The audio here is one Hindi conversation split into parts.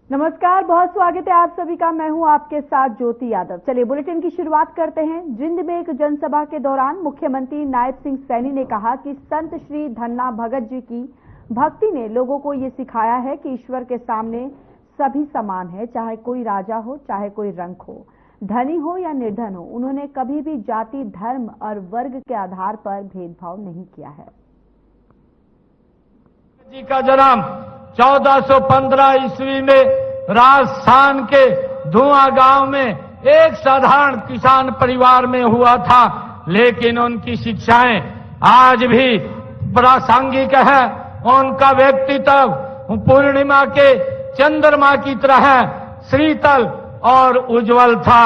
नमस्कार, बहुत स्वागत है आप सभी का। मैं हूं आपके साथ ज्योति यादव। चलिए बुलेटिन की शुरुआत करते हैं। जिंद में एक जनसभा के दौरान मुख्यमंत्री नायब सिंह सैनी ने कहा कि संत श्री धन्ना भगत जी की भक्ति ने लोगों को ये सिखाया है कि ईश्वर के सामने सभी समान है, चाहे कोई राजा हो, चाहे कोई रंक हो, धनी हो या निर्धन हो। उन्होंने कभी भी जाति, धर्म और वर्ग के आधार पर भेदभाव नहीं किया है। जी का जन्म 1415 ईस्वी में राजस्थान के धुआं गांव में एक साधारण किसान परिवार में हुआ था, लेकिन उनकी शिक्षाएं आज भी प्रासंगिक है। उनका व्यक्तित्व पूर्णिमा के चंद्रमा की तरह शीतल और उज्जवल था।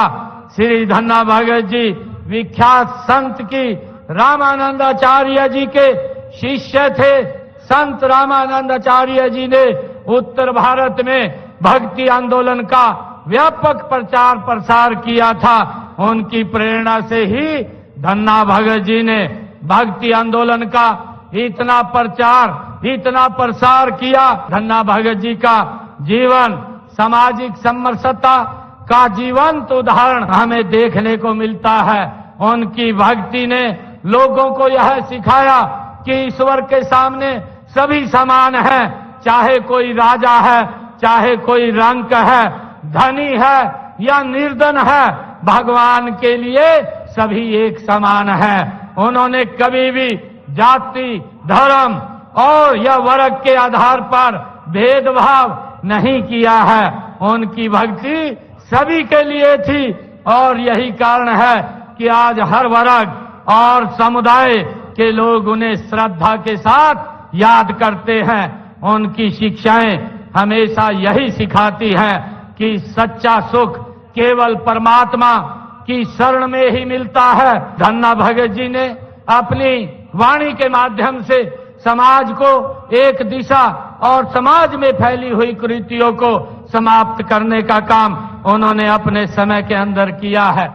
श्री धन्ना भगत जी विख्यात संत की रामानंदाचार्य जी के शिष्य थे। संत रामानंदाचार्य जी ने उत्तर भारत में भक्ति आंदोलन का व्यापक प्रचार प्रसार किया था। उनकी प्रेरणा से ही धन्ना भगत जी ने भक्ति आंदोलन का इतना प्रचार, इतना प्रसार किया। धन्ना भगत जी का जीवन सामाजिक समरसता का जीवंत उदाहरण हमें देखने को मिलता है। उनकी भक्ति ने लोगों को यह सिखाया कि ईश्वर के सामने सभी समान हैं, चाहे कोई राजा है, चाहे कोई रंक है, धनी है या निर्धन है, भगवान के लिए सभी एक समान है। उन्होंने कभी भी जाति, धर्म और या वर्ग के आधार पर भेदभाव नहीं किया है। उनकी भक्ति सभी के लिए थी और यही कारण है कि आज हर वर्ग और समुदाय के लोग उन्हें श्रद्धा के साथ याद करते हैं। उनकी शिक्षाएं हमेशा यही सिखाती हैं कि सच्चा सुख केवल परमात्मा की शरण में ही मिलता है। धन्ना भगत जी ने अपनी वाणी के माध्यम से समाज को एक दिशा और समाज में फैली हुई कुरीतियों को समाप्त करने का काम उन्होंने अपने समय के अंदर किया है।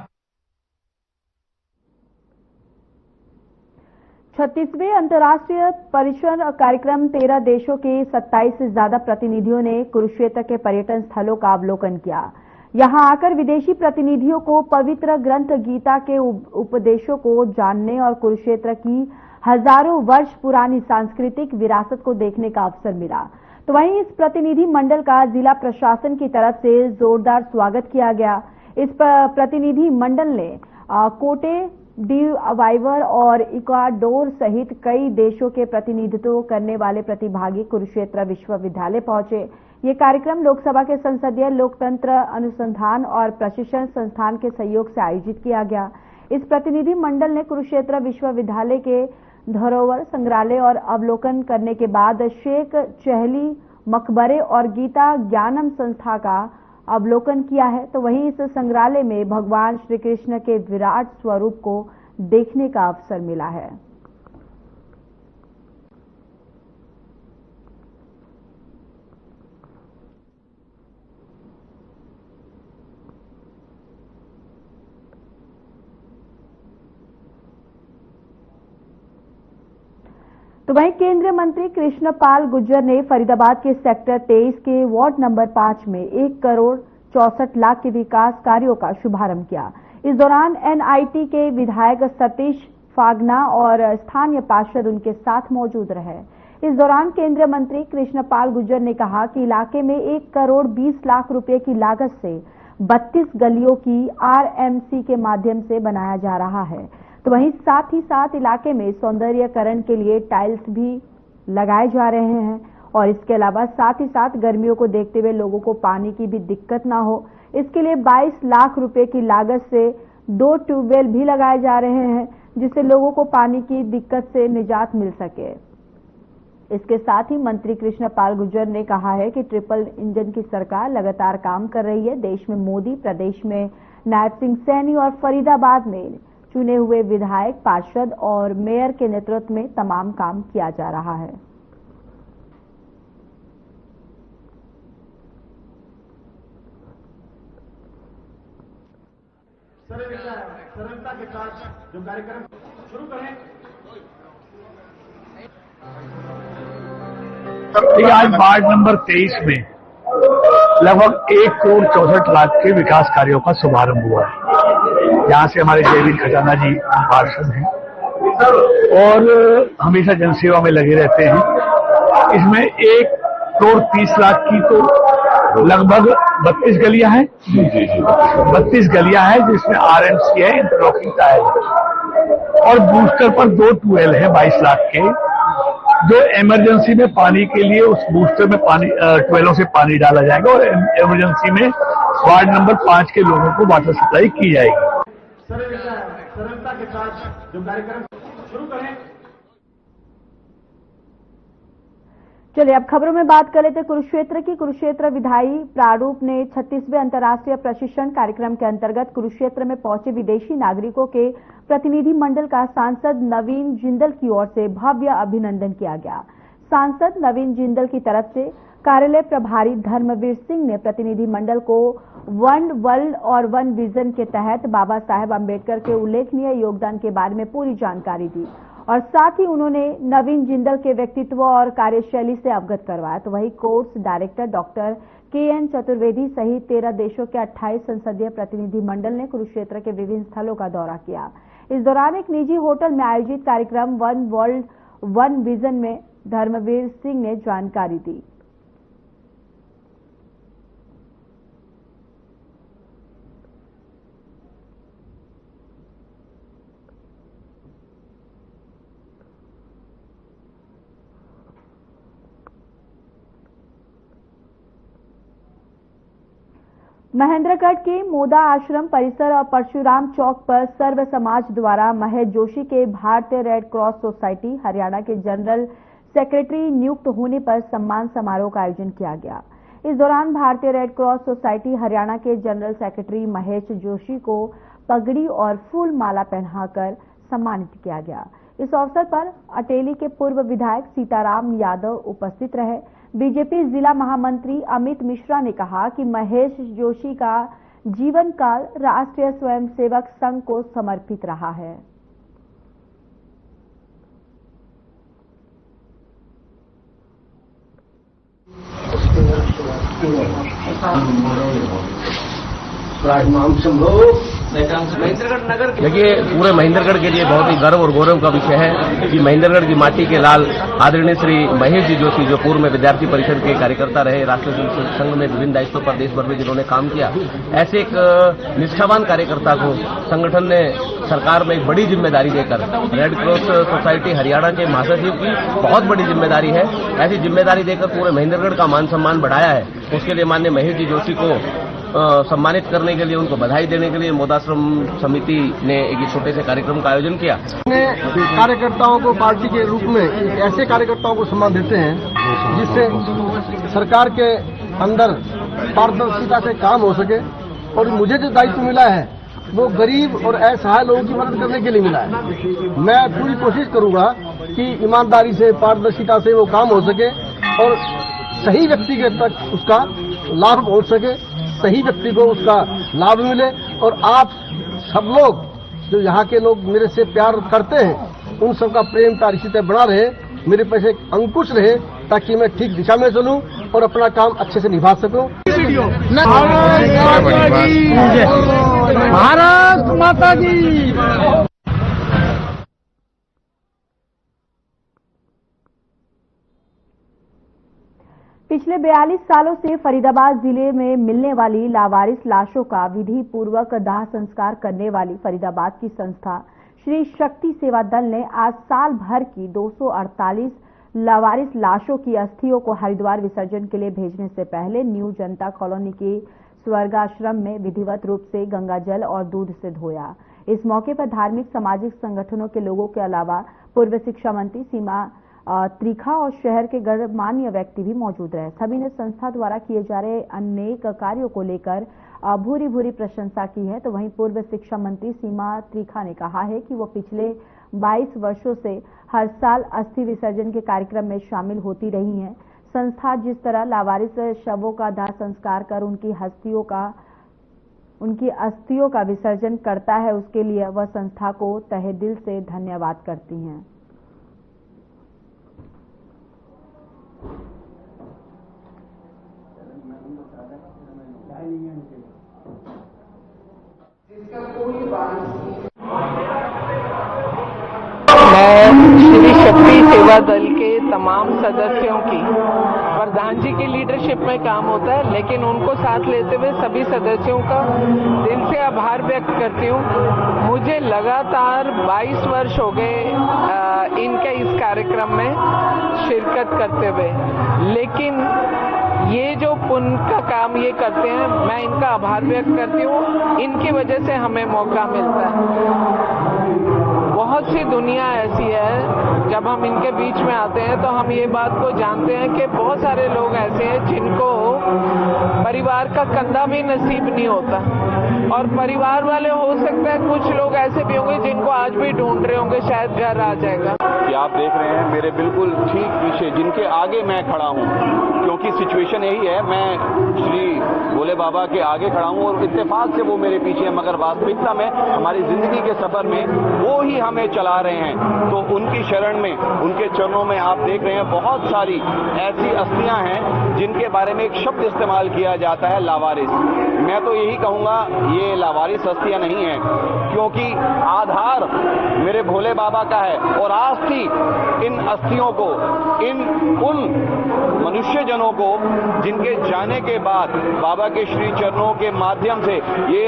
36वें अंतर्राष्ट्रीय पर्यटन कार्यक्रम 13 देशों के 27 से ज्यादा प्रतिनिधियों ने कुरुक्षेत्र के पर्यटन स्थलों का अवलोकन किया। यहां आकर विदेशी प्रतिनिधियों को पवित्र ग्रंथ गीता के उपदेशों को जानने और कुरुक्षेत्र की हजारों वर्ष पुरानी सांस्कृतिक विरासत को देखने का अवसर मिला। तो वहीं इस प्रतिनिधि मंडल का जिला प्रशासन की तरफ से जोरदार स्वागत किया गया। इस प्रतिनिधि मंडल ने कोटे डी वाइवर और इक्वाडोर सहित कई देशों के प्रतिनिधित्व करने वाले प्रतिभागी कुरुक्षेत्र विश्वविद्यालय पहुंचे। ये कार्यक्रम लोकसभा के संसदीय लोकतंत्र अनुसंधान और प्रशिक्षण संस्थान के सहयोग से आयोजित किया गया। इस प्रतिनिधि मंडल ने कुरुक्षेत्र विश्वविद्यालय के धरोहर संग्रहालय और अवलोकन करने के बाद शेख चहली मकबरे और गीता ज्ञानम संस्था का अवलोकन किया है। तो वहीं इस संग्रहालय में भगवान श्री कृष्ण के विराट स्वरूप को देखने का अवसर मिला है। तो वहीं केंद्रीय मंत्री कृष्णपाल गुर्जर ने फरीदाबाद के सेक्टर 23 के वार्ड नंबर 5 में 1 करोड़ 64 लाख के विकास कार्यों का शुभारंभ किया। इस दौरान एनआईटी के विधायक सतीश फागना और स्थानीय पार्षद उनके साथ मौजूद रहे। इस दौरान केंद्रीय मंत्री कृष्णपाल गुर्जर ने कहा कि इलाके में 1 करोड़ 20 लाख रुपए की लागत से 32 गलियों की आरएमसी के माध्यम से बनाया जा रहा है। तो वहीं साथ ही साथ इलाके में सौंदर्यकरण के लिए टाइल्स भी लगाए जा रहे हैं और इसके अलावा साथ ही साथ गर्मियों को देखते हुए लोगों को पानी की भी दिक्कत ना हो, इसके लिए 22 लाख रुपए की लागत से 2 ट्यूबवेल भी लगाए जा रहे हैं, जिससे लोगों को पानी की दिक्कत से निजात मिल सके। इसके साथ ही मंत्री कृष्णपाल गुर्जर ने कहा है कि ट्रिपल इंजन की सरकार लगातार काम कर रही है। देश में मोदी, प्रदेश में नायब सिंह सैनी और फरीदाबाद में चुने हुए विधायक, पार्षद और मेयर के नेतृत्व में तमाम काम किया जा रहा है। सरलता के साथ जो कार्यक्रम शुरू करें। देखिए, आज वार्ड नंबर 23 में लगभग 1,64,00,000 के विकास कार्यों का शुभारंभ हुआ है। यहाँ से हमारे जयवीर खजाना जी पार्षद हैं और हमेशा जनसेवा में लगे रहते हैं। इसमें 1,30,00,000 की तो लगभग 32 गलियां हैं, 32 गलियां हैं जिसमें RMC है, इंटरलॉकिंग टायर, और बूस्टर पर 2 ट्यूबवेल है 22 लाख के, जो इमरजेंसी में पानी के लिए उस बूस्टर में पानी ट्यूबवेलों से पानी डाला जाएगा और इमरजेंसी में वार्ड नंबर 5 के लोगों को वाटर सप्लाई की जाएगी। सरलता के साथ जो कार्यक्रम शुरू करें। चलिए अब खबरों में बात कर लेते कुरुक्षेत्र की। कुरुक्षेत्र विधायी प्रारूप ने 36वें अंतर्राष्ट्रीय प्रशिक्षण कार्यक्रम के अंतर्गत कुरुक्षेत्र में पहुंचे विदेशी नागरिकों के प्रतिनिधि मंडल का सांसद नवीन जिंदल की ओर से भव्य अभिनंदन किया गया। सांसद नवीन जिंदल की तरफ से कार्यालय प्रभारी धर्मवीर सिंह ने प्रतिनिधि मंडल को वन वर्ल्ड और वन विजन के तहत बाबा साहेब अम्बेडकर के उल्लेखनीय योगदान के बारे में पूरी जानकारी दी और साथ ही उन्होंने नवीन जिंदल के व्यक्तित्व और कार्यशैली से अवगत करवाया। तो वहीं course director doctor KN Chaturvedi सहित 13 देशों के 28 संसदीय प्रतिनिधि मंडल ने कुरुक्षेत्र के विभिन्न स्थलों का दौरा किया। इस दौरान एक निजी होटल में आयोजित कार्यक्रम वन वर्ल्ड वन विजन में धर्मवीर सिंह ने जानकारी दी। महेंद्रगढ़ के मोदा आश्रम परिसर और परशुराम चौक पर सर्व समाज द्वारा महेश जोशी के भारतीय रेड क्रॉस सोसाइटी हरियाणा के जनरल सेक्रेटरी नियुक्त होने पर सम्मान समारोह का आयोजन किया गया। इस दौरान भारतीय रेड क्रॉस सोसाइटी हरियाणा के जनरल सेक्रेटरी महेश जोशी को पगड़ी और फूल माला पहनाकर सम्मानित किया गया। इस अवसर पर अटेली के पूर्व विधायक सीताराम यादव उपस्थित रहे। बीजेपी जिला महामंत्री अमित मिश्रा ने कहा कि महेश जोशी का जीवन काल राष्ट्रीय स्वयंसेवक संघ को समर्पित रहा है। देखिए, पूरे महेंद्रगढ़ के लिए बहुत ही गर्व और गौरव का विषय है कि महेंद्रगढ़ की माटी के लाल आदरणीय श्री महेश जी जोशी, जो पूर्व में विद्यार्थी परिषद के कार्यकर्ता रहे, राष्ट्रीय स्वयंसेवक संघ में विभिन्न दायित्वों पर देश भर में जिन्होंने काम किया, ऐसे एक निष्ठावान कार्यकर्ता को संगठन ने सरकार में एक बड़ी जिम्मेदारी देकर, रेड क्रॉस सोसाइटी हरियाणा के महासचिव की बहुत बड़ी जिम्मेदारी है, ऐसी जिम्मेदारी देकर पूरे महेंद्रगढ़ का मान सम्मान बढ़ाया है। उसके लिए माननीय महेश जी जोशी को सम्मानित करने के लिए, उनको बधाई देने के लिए मोदाश्रम समिति ने एक छोटे से कार्यक्रम का आयोजन किया। कार्यकर्ताओं को पार्टी के रूप में ऐसे कार्यकर्ताओं को सम्मान देते हैं जिससे सरकार के अंदर पारदर्शिता से काम हो सके, और मुझे जो दायित्व मिला है वो गरीब और असहाय लोगों की मदद करने के लिए मिला है। मैं पूरी कोशिश करूंगा कि ईमानदारी से, पारदर्शिता से वो काम हो सके और सही व्यक्ति के तक उसका लाभ पहुंच सके, सही व्यक्ति को उसका लाभ मिले। और आप सब लोग जो यहाँ के लोग मेरे से प्यार करते हैं, उन सबका प्रेम का रिश्ता बना रहे, मेरे पास एक अंकुश रहे, ताकि मैं ठीक दिशा में चलूं और अपना काम अच्छे से निभा सकूं। भारत माता की। पिछले 42 सालों से फरीदाबाद जिले में मिलने वाली लावारिस लाशों का विधि पूर्वक दाह संस्कार करने वाली फरीदाबाद की संस्था श्री शक्ति सेवा दल ने आज साल भर की 248 लावारिस लाशों की अस्थियों को हरिद्वार विसर्जन के लिए भेजने से पहले न्यू जनता कॉलोनी के स्वर्गाश्रम में विधिवत रूप से गंगाजल और दूध से धोया। इस मौके पर धार्मिक सामाजिक संगठनों के लोगों के अलावा पूर्व शिक्षा मंत्री सीमा त्रिखा और शहर के गणमान्य व्यक्ति भी मौजूद रहे। सभी ने संस्था द्वारा किए जा रहे अनेक कार्यों को लेकर भूरी भूरी प्रशंसा की है। तो वहीं पूर्व शिक्षा मंत्री सीमा त्रिखा ने कहा है कि वो पिछले 22 वर्षों से हर साल अस्थि विसर्जन के कार्यक्रम में शामिल होती रही हैं। संस्था जिस तरह लावारिस शवों का दाह संस्कार कर उनकी अस्थियों का विसर्जन करता है, उसके लिए वह संस्था को तहे दिल से धन्यवाद करती हैं। नहीं है उनके लिए। मैं श्री शक्ति सेवा दल के तमाम सदस्यों की, प्रधान जी की लीडरशिप में काम होता है, लेकिन उनको साथ लेते हुए सभी सदस्यों का दिल से आभार व्यक्त करती हूँ। मुझे लगातार 22 वर्ष हो गए इनके इस कार्यक्रम में शिरकत करते हुए, लेकिन ये जो पुण्य का काम ये करते हैं, मैं इनका आभार व्यक्त करती हूँ। इनकी वजह से हमें मौका मिलता है। बहुत सी दुनिया ऐसी है, जब हम इनके बीच में आते हैं तो हम ये बात को जानते हैं कि बहुत सारे लोग ऐसे हैं जिनको परिवार का कंधा भी नसीब नहीं होता, और परिवार वाले हो सकते हैं कुछ लोग ऐसे भी होंगे जिनको आज भी ढूंढ रहे होंगे, शायद घर आ जाएगा। कि आप देख रहे हैं मेरे बिल्कुल ठीक पीछे, जिनके आगे मैं खड़ा हूं, क्योंकि सिचुएशन यही है, मैं श्री भोले बाबा के आगे खड़ा हूं और इत्तेफाक से वो मेरे पीछे है, मगर वास्तविकता में हमारी जिंदगी के सफर में वो ही हमें चला रहे हैं। तो उनकी शरण में, उनके चरणों में आप देख रहे हैं बहुत सारी ऐसी अस्थियां हैं जिनके बारे में एक शब्द इस्तेमाल किया जाता है, लावारिस। मैं तो यही कहूंगा ये लावारिस अस्थियां नहीं है, क्योंकि आधार मेरे भोले बाबा का है और आस्थी इन अस्थियों को, उन मनुष्य जनों को जिनके जाने के बाद बाबा के श्री चरणों के माध्यम से, ये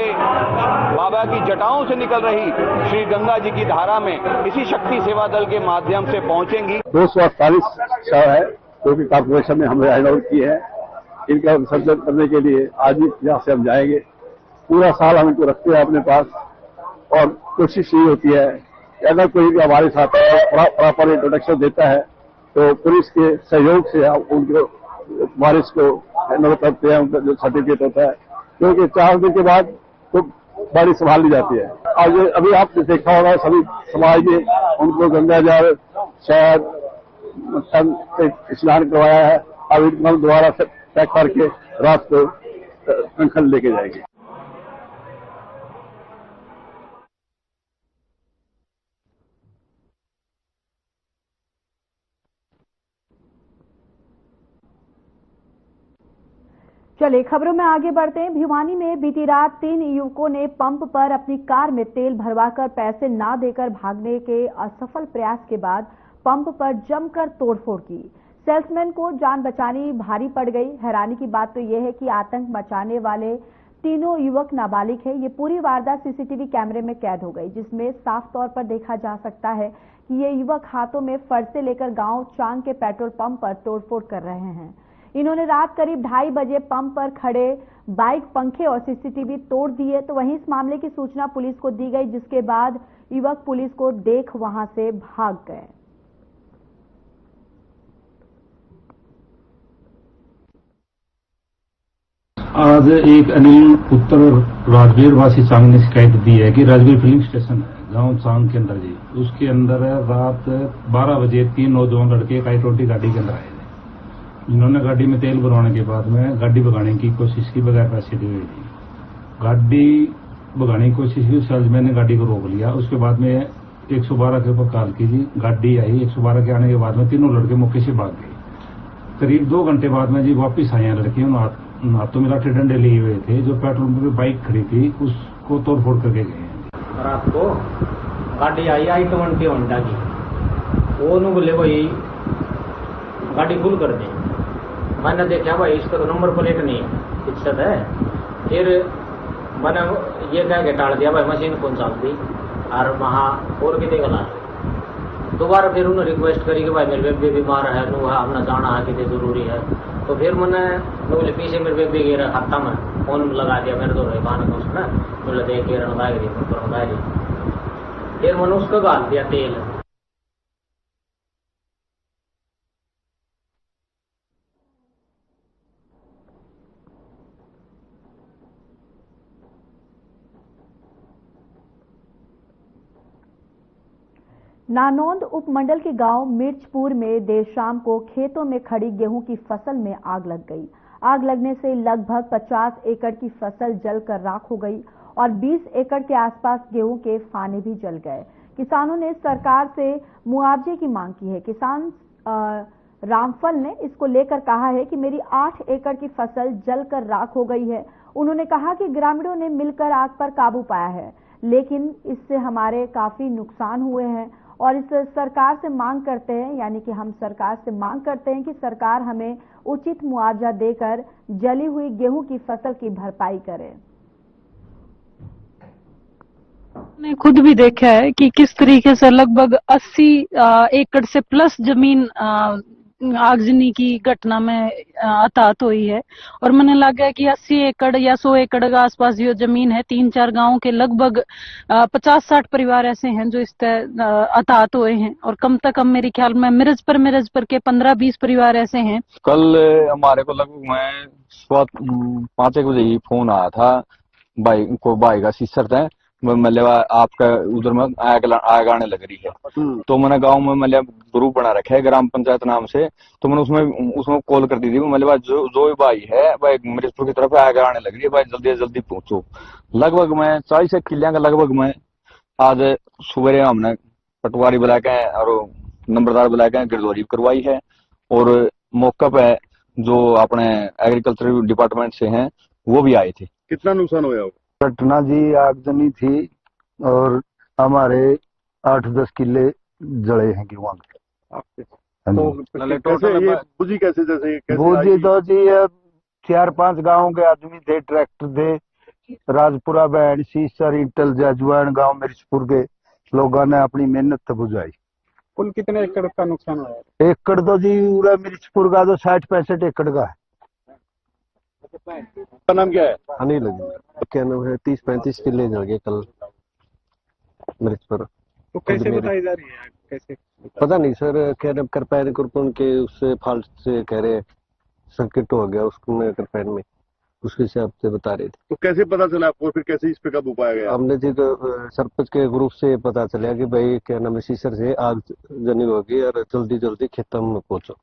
बाबा की जटाओं से निकल रही श्री गंगा जी की धारा में इसी शक्ति सेवा दल के माध्यम से पहुंचेंगी। 248 शव है जो कि कॉर्पोरेशन ने हमें हैंड ओवर की है। इनका विसर्जन करने के लिए आज ही यहाँ से हम जाएंगे। पूरा साल हम इनको रखते हैं अपने पास, और कोशिश यही होती है कि अगर कोई भी हमारे साथ प्रॉपर इंट्रोडक्शन देता है तो पुलिस के सहयोग से हम उनको वारिस को हैंड ओवर करते हैं, उनका जो सर्टिफिकेट होता है, क्योंकि 4 दिन के बाद तो बाड़ी संभाल ली जाती है। आज अभी आपने देखा होगा सभी समाज ने उनको गंगा जल, शहद, से स्नान करवाया है। अब इनको दोबारा से पैक करके रात को कंखल लेके जाएंगे। चलिए खबरों में आगे बढ़ते हैं। भिवानी में बीती रात 3 युवकों ने पंप पर अपनी कार में तेल भरवाकर पैसे ना देकर भागने के असफल प्रयास के बाद पंप पर जमकर तोड़फोड़ की। सेल्समैन को जान बचानी भारी पड़ गई। हैरानी की बात तो यह है कि आतंक मचाने वाले तीनों युवक नाबालिग हैं। ये पूरी वारदात सीसीटीवी कैमरे में कैद हो गई, जिसमें साफ तौर पर देखा जा सकता है कि ये युवक हाथों में फरसे लेकर गांव चांग के पेट्रोल पंप पर तोड़फोड़ कर रहे हैं। इन्होंने रात करीब 2:30 बजे पंप पर खड़े बाइक, पंखे और सीसीटीवी तोड़ दिए। तो वहीं इस मामले की सूचना पुलिस को दी गई, जिसके बाद युवक पुलिस को देख वहां से भाग गए। आज एक अनिल पुत्र राजवीर वासी चांग ने शिकायत दी है कि राजवीर फिलिंग स्टेशन है गांव चांग के अंदर जी, उसके अंदर रात 12 बजे 3 नौजवान लड़के काइटोटी गाड़ी के अंदर आए थे। इन्होंने गाड़ी में तेल भरवाने के बाद में गाड़ी भगाने की कोशिश की, बगैर पैसे दिए हुए थी। गाड़ी भगाने की कोशिश की, सेल्समैन ने गाड़ी को रोक लिया। उसके बाद में 112 के ऊपर कॉल की जी, गाड़ी आई। 112 के आने के बाद में तीनों लड़के मौके से भाग गए। करीब 2 घंटे बाद में जी वापिस आए हैं लड़के। हाथों में लाठी डंडे लिए हुए थे। जो पेट्रोल पंप पे बाइक खड़ी थी उसको तोड़फोड़ करके गए हैं। रात को गाड़ी आई i20 होंडा की, वो नु बोले भाई गाड़ी फुल कर दे। मैंने देखा भाई इसका तो नंबर प्लेट नहीं है, दिक्कत है। फिर मैंने ये कह के टाल दिया भाई मशीन कौन चलती, और वहाँ और के देखला। दोबारा फिर उन्होंने रिक्वेस्ट करी कि भाई मेरे बेबी बीमार है, नु हमने जाना है कि जरूरी है। तो फिर मैंने बोले पीछे मेरे बेबी गिरा खाता में फोन लगा दिया मेरे तो कान को उसने बोले देख के रंगा दी। फिर मैंने उसको गाल दिया तेल। नानौंद उपमंडल के गांव मिर्चपुर में देर शाम को खेतों में खड़ी गेहूं की फसल में आग लग गई। आग लगने से लगभग 50 एकड़ की फसल जलकर राख हो गई और 20 एकड़ के आसपास गेहूं के फाने भी जल गए। किसानों ने सरकार से मुआवजे की मांग की है। किसान रामफल ने इसको लेकर कहा है कि मेरी 8 एकड़ की फसल जलकर राख हो गई है। उन्होंने कहा कि ग्रामीणों ने मिलकर आग पर काबू पाया है, लेकिन इससे हमारे काफी नुकसान हुए हैं और इस सरकार से मांग करते हैं, यानी कि हम सरकार से मांग करते हैं कि सरकार हमें उचित मुआवजा देकर जली हुई गेहूं की फसल की भरपाई करे। ने खुद भी देखा है कि किस तरीके से लगभग 80 एकड़ से प्लस जमीन आगजनी की घटना में हताहत हुई है और मैंने लगा कि 80 एकड़ या 100 एकड़ के आसपास जो जमीन है 3-4 गांवों के लगभग 50-60 परिवार ऐसे हैं जो इस तरह हताहत हुए हैं और कम से कम मेरे ख्याल में मिर्ज पर के 15-20 परिवार ऐसे हैं। कल हमारे को लगभग मैं 5 बजे फोन आया था भाई का सिस्टर थे, मतलब आपका उधर में आग आने लग रही है। तो मैंने गांव में मतलब ग्रुप बना रखा है ग्राम पंचायत नाम से, तो मैंने उसमें कॉल कर दी थी, मतलब जो भाई है भाई मिर्जपुर की तरफ आग आने लग रही है, भाई जल्दी से जल्दी पहुंचो। लगभग मैं 40 किलियां का लगभग मैं आज सुबह हमने पटवारी बुला के और नंबरदार बुला के गिरदौरी करवाई है और मौका पे जो अपने एग्रीकल्चर डिपार्टमेंट से हैं वो भी आए थे। कितना नुकसान हुआ? घटना जी आगजनी थी और हमारे 8-10 किले जले हैं गेहूं के। बुझी कैसे? बुझी तो जी 4-5 गाँव के आदमी थे, ट्रैक्टर थे, राजपुरा बैंड सीसर इंटल जजवान गांव मिर्चपुर के लोगों ने अपनी मेहनत से बुझाई। कुल कितने एकड़ का नुकसान हुआ? एकड़ तो जी पूरा मिर्चपुर का तो 60-65 एकड़ का है। का नाम क्या है? अनिल क्या नाम है? 30-35 किले जल गए कल मिर्चपुर। तो कैसे बताई जा रही है? कैसे पता नहीं सर, कह रहे करपैन कुरपन के उससे फाल्ट से कह रहे सर्किट हो गया उसको में करपैन में, उसके हिसाब से बता रहे थे। तो कैसे पता चला आपको, फिर कैसे इस पे काबू पाया गया? हमने जी तो सरपंच के ग्रुप से पता चला कि भाई क्या नाम है सीसर से आग जनी होगी और जल्दी जल्दी खेतों में पहुंचो।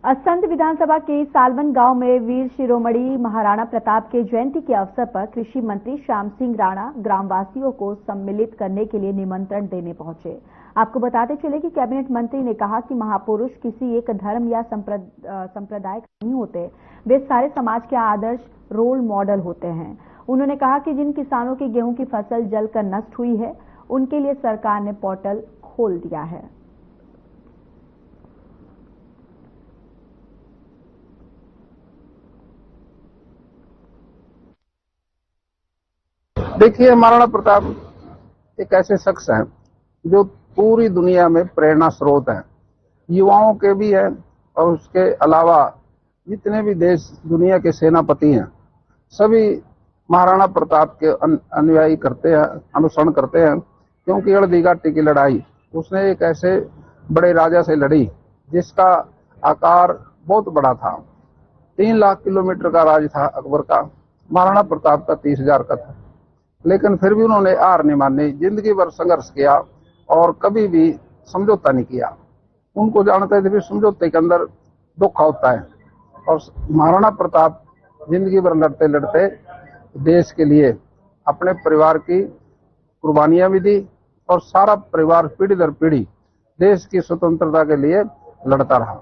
असंध विधानसभा के सालवन गांव में वीर शिरोमणि महाराणा प्रताप के जयंती के अवसर पर कृषि मंत्री श्याम सिंह राणा ग्रामवासियों को सम्मिलित करने के लिए निमंत्रण देने पहुंचे। आपको बताते चले कि कैबिनेट मंत्री ने कहा कि महापुरुष किसी एक धर्म या संप्रदाय नहीं होते, वे सारे समाज के आदर्श रोल मॉडल होते हैं। उन्होंने कहा कि जिन किसानों की गेहूं की फसल जलकर नष्ट हुई है उनके लिए सरकार ने पोर्टल खोल दिया है। देखिए, महाराणा प्रताप एक ऐसे शख्स हैं जो पूरी दुनिया में प्रेरणा स्रोत हैं, युवाओं के भी हैं और उसके अलावा जितने भी देश दुनिया के सेनापति हैं सभी महाराणा प्रताप के अनुयायी करते हैं, अनुसरण करते हैं, क्योंकि हल्दी घाटी की लड़ाई उसने एक ऐसे बड़े राजा से लड़ी जिसका आकार बहुत बड़ा था। 3 लाख किलोमीटर का राज था अकबर का, महाराणा प्रताप का 30,000 का था, लेकिन फिर भी उन्होंने हार नहीं मानी, जिंदगी भर संघर्ष किया और कभी भी समझौता नहीं किया। उनको जानते थे भी समझौते के अंदर धोखा होता है और महाराणा प्रताप जिंदगी भर लड़ते लड़ते देश के लिए अपने परिवार की कुर्बानियां भी दी और सारा परिवार पीढ़ी दर पीढ़ी देश की स्वतंत्रता के लिए लड़ता रहा।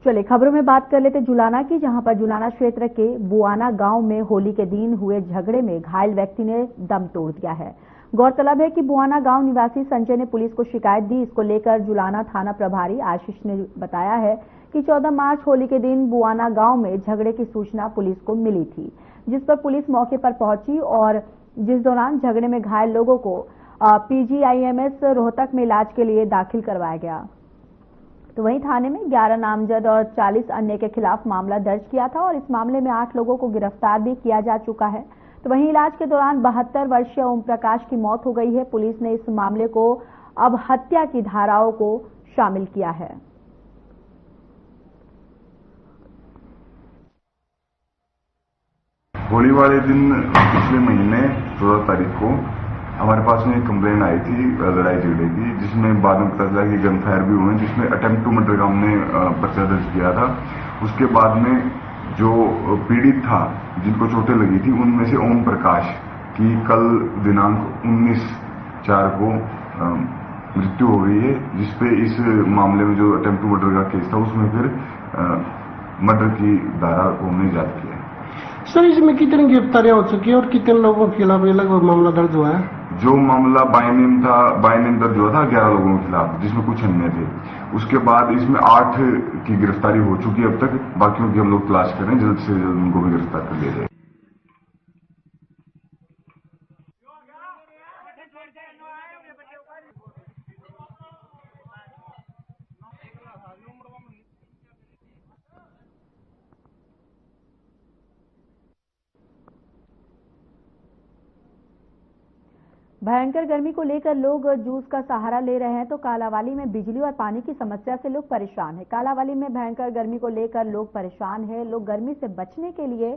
चलिए खबरों में बात कर लेते जुलाना की, जहां पर जुलाना क्षेत्र के बुआना गांव में होली के दिन हुए झगड़े में घायल व्यक्ति ने दम तोड़ दिया है। गौरतलब है कि बुआना गांव निवासी संजय ने पुलिस को शिकायत दी। इसको लेकर जुलाना थाना प्रभारी आशीष ने बताया है कि 14 मार्च होली के दिन बुआना गांव में झगड़े की सूचना पुलिस को मिली थी, जिस पर पुलिस मौके पर पहुंची और जिस दौरान झगड़े में घायल लोगों को PGIMS रोहतक में इलाज के लिए दाखिल करवाया गया। तो वहीं थाने में 11 नामजद और 40 अन्य के खिलाफ मामला दर्ज किया था और इस मामले में 8 लोगों को गिरफ्तार भी किया जा चुका है। तो वहीं इलाज के दौरान 72 वर्षीय ओम प्रकाश की मौत हो गई है। पुलिस ने इस मामले को अब हत्या की धाराओं को शामिल किया है। होली वाले दिन पिछले महीने 14 तारीख को हमारे पास में एक कंप्लेन आई थी लड़ाई झगड़े की, जिसमें बाद में पता चला कि गन फायर भी हुए, जिसमें अटेम्प्ट टू मर्डर का हमने पर्चा दर्ज किया था। उसके बाद में जो पीड़ित था जिनको चोटें लगी थी, उनमें से ओम प्रकाश की कल दिनांक 19/4 को मृत्यु हो गई है, जिसपे इस मामले में जो अटेम्प्ट टू मर्डर का केस था उसमें फिर मर्डर की धारा को हमने याद किया है। सर, इसमें कितनी गिरफ्तारियां हो चुकी है और कितने लोगों के खिलाफ लगभग मामला दर्ज हुआ है? जो मामला बाय नेम दर्ज हुआ था 11 लोगों के खिलाफ, जिसमें कुछ अन्य थे। उसके बाद इसमें 8 की गिरफ्तारी हो चुकी है अब तक। बाकियों की हम लोग तलाश कर रहे हैं, जल्द से जल्द उनको भी गिरफ्तार कर लिया जाए। भयंकर गर्मी को लेकर लोग जूस का सहारा ले रहे हैं, तो कालांवाली में बिजली और पानी की समस्या से लोग परेशान हैं। कालांवाली में भयंकर गर्मी को लेकर लोग परेशान हैं। लोग गर्मी से बचने के लिए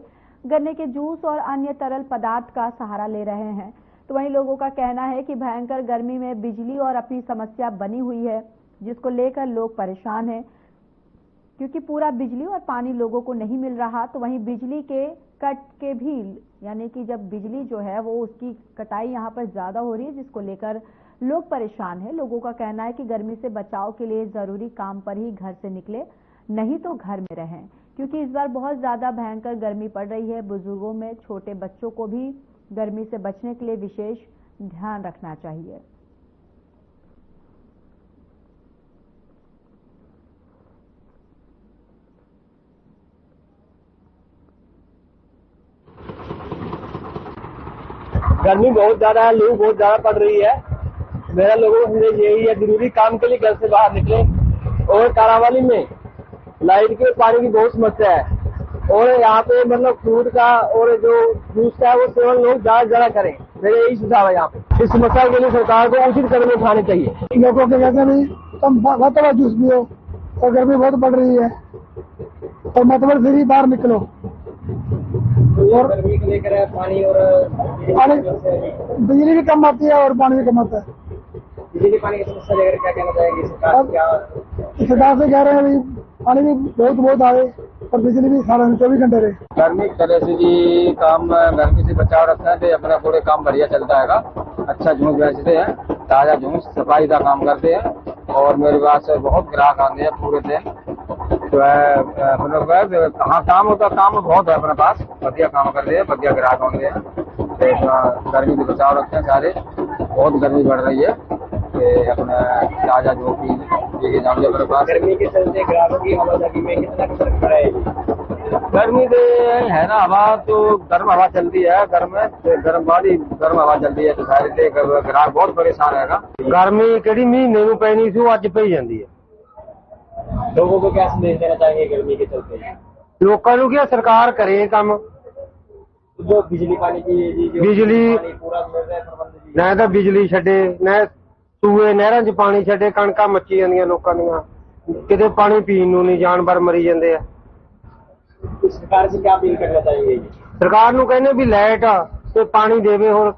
गन्ने के जूस और अन्य तरल पदार्थ का सहारा ले रहे हैं। तो वहीं लोगों का कहना है कि भयंकर गर्मी में बिजली और अपनी समस्या बनी हुई है, जिसको लेकर लोग परेशान हैं, क्योंकि पूरा बिजली और पानी लोगों को नहीं मिल रहा। तो वहीं बिजली के कट के भी, यानी कि जब बिजली जो है वो उसकी कटाई यहाँ पर ज्यादा हो रही है, जिसको लेकर लोग परेशान हैं। लोगों का कहना है कि गर्मी से बचाव के लिए जरूरी काम पर ही घर से निकले, नहीं तो घर में रहें, क्योंकि इस बार बहुत ज्यादा भयंकर गर्मी पड़ रही है। बुजुर्गों में छोटे बच्चों को भी गर्मी से बचने के लिए विशेष ध्यान रखना चाहिए। गर्मी बहुत ज्यादा है, लू बहुत ज्यादा पड़ रही है। मेरा लोगों से यही है, जरूरी काम के लिए घर से बाहर निकले। और कालांवाली में लाइट के पानी की बहुत समस्या है, और यहाँ पे मतलब फ्रूट का और जो जूस का है वो सेवन लोग ज्यादा करें। मेरे यही सुझाव है। यहाँ पे इस समस्या के लिए सरकार को उचित कदम उठाने चाहिए। लोगों के वैसे भी कम मतलब जूस पियो, और गर्मी बहुत बढ़ रही है, और मतलब से ही बाहर निकलो। और गर्मी को लेकर पानी और बिजली भी कम आती है और पानी भी कम आता है। बिजली पानी की समस्या लेकर क्या कहना चाहेंगे सरकार से कह रहे हैं पानी भी बहुत आवे और बिजली भी सारा 24 घंटे रहे। गर्मी की तरह से जी काम गर्मी से बचाव रखना है तो अपना पूरे काम बढ़िया चलता है। अच्छा जूस बेचते हैं, ताजा जूस, सफाई का काम करते हैं, और मेरे पास बहुत ग्राहक आते हैं पूरे दिन। तो है हाँ, काम होता काम बहुत है अपने पास, बढ़िया काम करते हैं, बढ़िया ग्राहक होते हैं। तो गर्मी से बचाव रखते हैं सारे। बहुत गर्मी बढ़ रही है, अपना ताजा जो भी अपने पास। गर्मी के चलते ग्राहकों की आवाजाही में कितना फर्क पड़ा है? गर्मी से है ना, हवा तो गर्म हवा चलती है, गर्म हवा चलती है, तो सारे से ग्राहक बहुत परेशान है। गर्मी कड़ी महीने में पैनी थी, अज पई जाती है। लोगों को क्या संदेश देना चाहेंगे गर्मी के चलते? लोगों को क्या सरकार करे काम, जो बिजली पानी की बिजली पूरा मिल रहा है प्रबंध, न तो बिजली छे, न सूए नहर च पानी छे, कणक मची जांदियां लोकां दियां, किते पानी पीण नूं नहीं, जानवर मरी जांदे आ। सरकार से क्या अपील करना चाहेंगे? सरकार नूं कहने भी लाइट ते पानी देवे। और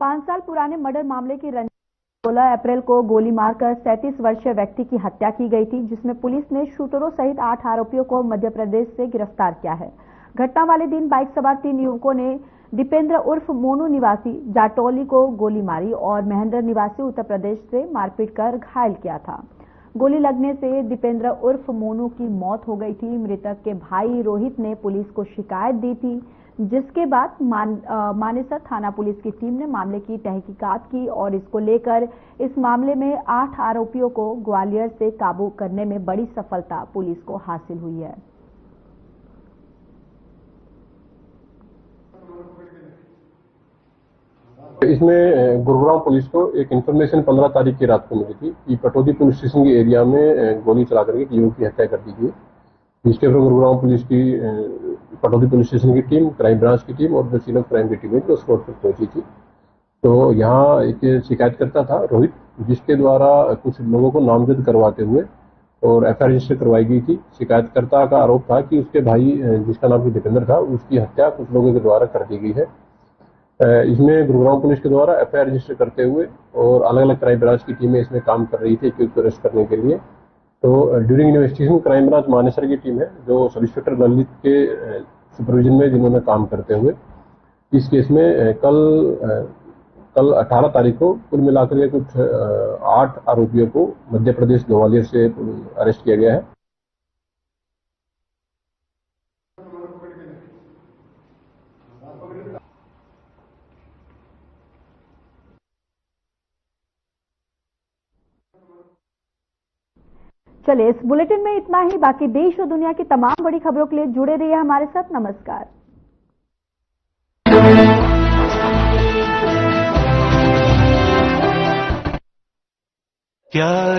5 साल पुराने मर्डर मामले की 16 अप्रैल को गोली मारकर 37 वर्षीय व्यक्ति की हत्या की गई थी, जिसमें पुलिस ने शूटरों सहित 8 आरोपियों को मध्य प्रदेश से गिरफ्तार किया है। घटना वाले दिन बाइक सवार 3 युवकों ने दीपेंद्र उर्फ मोनू निवासी जाटौली को गोली मारी और महेंद्र निवासी उत्तर प्रदेश से मारपीट कर घायल किया था। गोली लगने से दीपेंद्र उर्फ मोनू की मौत हो गई थी। मृतक के भाई रोहित ने पुलिस को शिकायत दी थी, जिसके बाद मानेसर थाना पुलिस की टीम ने मामले की तहकीकात की और इसको लेकर इस मामले में 8 आरोपियों को ग्वालियर से काबू करने में बड़ी सफलता पुलिस को हासिल हुई है। इसमें गुरुग्राम पुलिस को एक इन्फॉर्मेशन 15 तारीख की रात को मिली थी कि पटौदी पुलिस स्टेशन के एरिया में गोली चला करके एक युवक की हत्या कर दी गई। जिसके पर गुरुग्राम पुलिस की पटौदी पुलिस स्टेशन की टीम, क्राइम ब्रांच की टीम और जो सीनियर क्राइम की टीम है जो स्पॉट पर पहुंची थी। तो यहाँ एक शिकायतकर्ता था रोहित, जिसके द्वारा कुछ लोगों को नामजद करवाते हुए और एफआईआर रजिस्टर करवाई गई थी। शिकायतकर्ता का आरोप था कि उसके भाई जिसका नाम दीपेंद्र था, उसकी हत्या कुछ लोगों के द्वारा कर दी गई है। इसमें गुरुग्राम पुलिस के द्वारा एफआईआर रजिस्टर करते हुए और अलग अलग क्राइम ब्रांच की टीमें इसमें काम कर रही थी एक्यूज को अरेस्ट करने के लिए। तो during investigation crime branch Manesar की टीम है जो सब इंस्पेक्टर ललित के सुपरविजन में जिन्होंने काम करते हुए इस केस में कल 18 तारीख को कुल मिलाकर के कुछ 8 आरोपियों को मध्य प्रदेश ग्वालियर से अरेस्ट किया गया है। चलिए, इस बुलेटिन में इतना ही। बाकी देश और दुनिया की तमाम बड़ी खबरों के लिए जुड़े रहिए हमारे साथ। नमस्कार। क्या